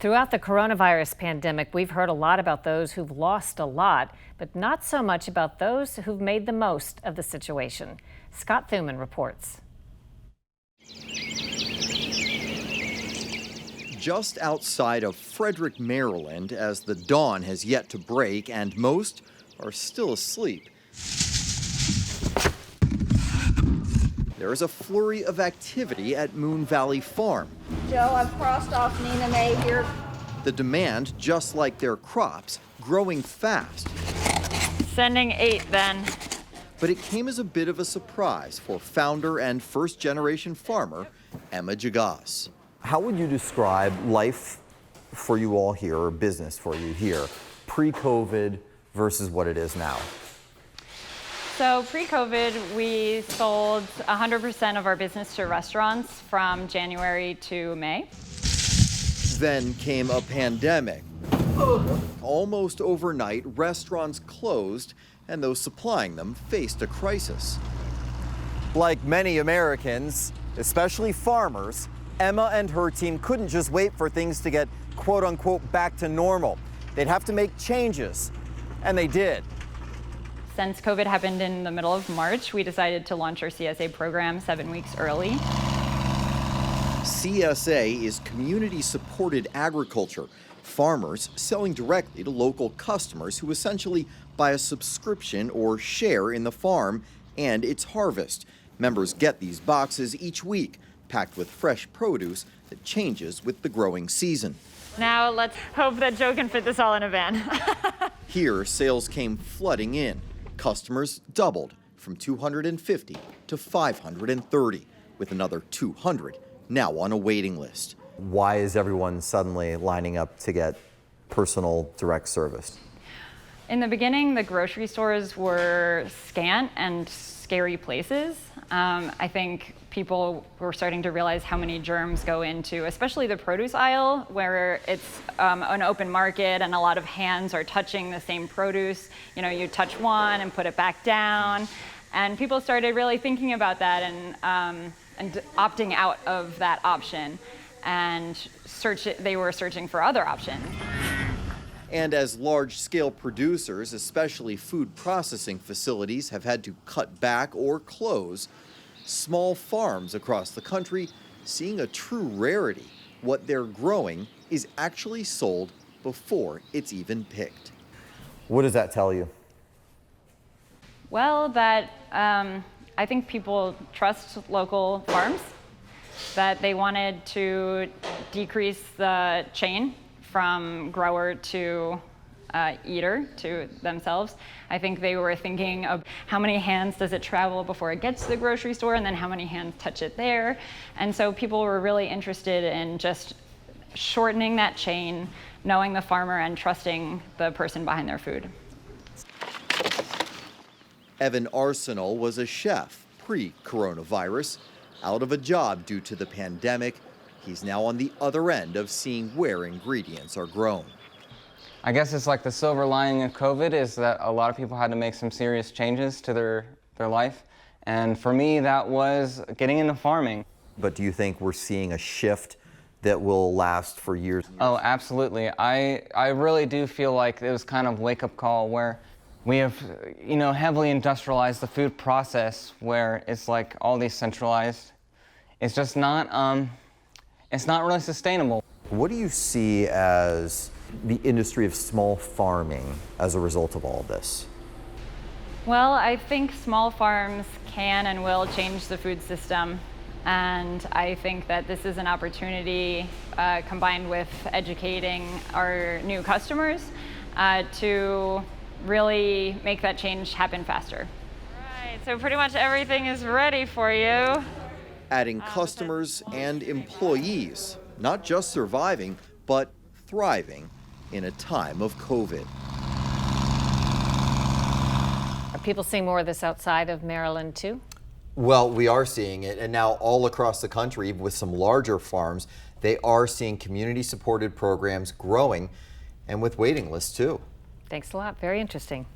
Throughout the coronavirus pandemic, we've heard a lot about those who've lost a lot, but not so much about those who've made the most of the situation. Scott Thuman reports. Just outside of Frederick, Maryland, as the dawn has yet to break and most are still asleep, there is a flurry of activity at Moon Valley Farm. Joe, I've crossed off Nina May here. The demand, just like their crops, growing fast. Sending 8 then. But it came as a bit of a surprise for founder and first-generation farmer, Emma Award. How would you describe life for you all here, or business for you here, pre-COVID versus what it is now? So pre-COVID, we sold 100% of our business to restaurants from January to May. Then came a pandemic. Almost overnight, restaurants closed, and those supplying them faced a crisis. Like many Americans, especially farmers, Emma and her team couldn't just wait for things to get quote-unquote back to normal. They'd have to make changes, and they did. Since COVID happened in the middle of March, we decided to launch our CSA program 7 weeks early. CSA is community-supported agriculture. Farmers selling directly to local customers who essentially buy a subscription or share in the farm and its harvest. Members get these boxes each week, packed with fresh produce that changes with the growing season. Now let's hope that Joe can fit this all in a van. Here, sales came flooding in. Customers doubled from 250 to 530, with another 200 now on a waiting list. Why is everyone suddenly lining up to get personal direct service? In the beginning, the grocery stores were scant and scary places. I think people were starting to realize how many germs go into, especially the produce aisle, where it's an open market and a lot of hands are touching the same produce. You know, you touch one and put it back down. And people started really thinking about that and opting out of that option. And they were searching for other options. And as large-scale producers, especially food processing facilities, have had to cut back or close, small farms across the country seeing a true rarity. What they're growing is actually sold before it's even picked. What does that tell you? Well, that I think people trust local farms, that they wanted to decrease the chain from grower to eater to themselves. I think they were thinking of how many hands does it travel before it gets to the grocery store, and then how many hands touch it there. And so people were really interested in just shortening that chain, knowing the farmer and trusting the person behind their food. Evan Arsenal was a chef pre-coronavirus, out of a job due to the pandemic. He's now on the other end of seeing where ingredients are grown. I guess it's like the silver lining of COVID is that a lot of people had to make some serious changes to their life. And for me, that was getting into farming. But do you think we're seeing a shift that will last for years? Oh, absolutely. I really do feel like it was kind of a wake-up call where we have, heavily industrialized the food process, where it's like all these centralized. It's just not, it's not really sustainable. What do you see as the industry of small farming as a result of all of this? Well, I think small farms can and will change the food system. And I think that this is an opportunity, combined with educating our new customers, to really make that change happen faster. All right, so pretty much everything is ready for you. Adding customers and employees, not just surviving, but thriving in a time of COVID. Are people seeing more of this outside of Maryland too? Well, we are seeing it, and now all across the country with some larger farms, they are seeing community-supported programs growing, and with waiting lists too. Thanks a lot. Very interesting.